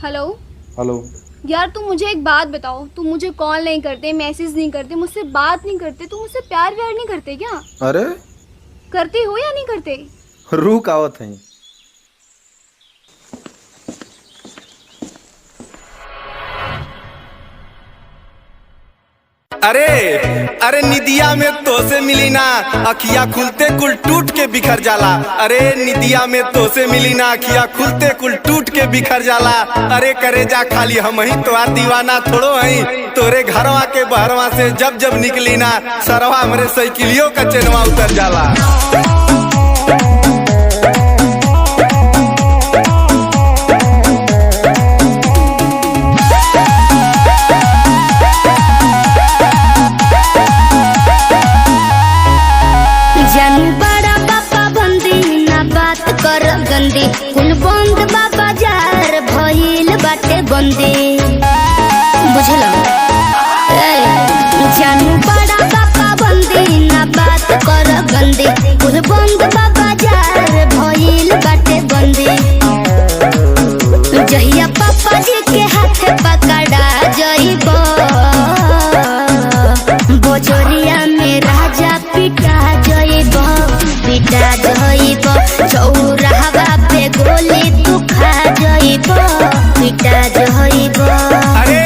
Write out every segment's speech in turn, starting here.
Hello. Hello. यार तुम मुझे एक बात बताओ, तुम मुझे कॉल नहीं करते, मैसेज नहीं करते, मुझसे बात नहीं करते, तुम मुझसे प्यार व्यार नहीं करते क्या? अरे करते हो या नहीं करते? रुक आवत है। अरे अरे निदिया में तो से मिली ना, अखिया खुलते कुल टूट के बिखर जाला। अरे निदिया में तो से मिली ना, अखिया खुलते कुल टूट के बिखर जाला। अरे करे जा खाली हम ही तो दीवाना थोड़ो हई, तोरे घरवा के बहरवा से जब जब निकली ना, सरवा हमरे साइकिलियों का चेनवा उतर जाला। गंदी कुल बंद बाबा जार भइल बाटे बंदी, बुझल? जानू बड़ा बाबा बंदी ना बात कर गंदी, कुल बंद बाबा जार भइल बाटे बंदी। जहिया पापा जी के हाथ पकड़ा जइबो, बोजरिया में राजा पिटा जइबो, पिटा जइबो। चौराहा पे गोली तू खा जइबो, पिटा जइबो। अरे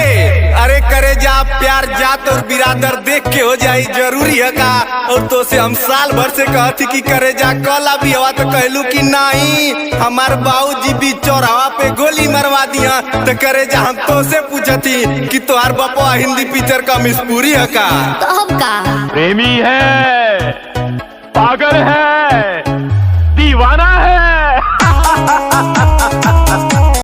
अरे करे जा प्यार जात और बिरादर देख के हो जाई जरूरी है का? और तो से हम साल भर से कहती कि करे जा कल अभी हवा तो कहलू कि नहीं, हमार बाबूजी भी चौराहा पे गोली मरवा दिया। तो करे जा हम तो से पूछती कि तोहार बापा हिंदी पिक्चर का मिसपूरी है का? तब का प्रेमी है, पागल है, दीवाना है।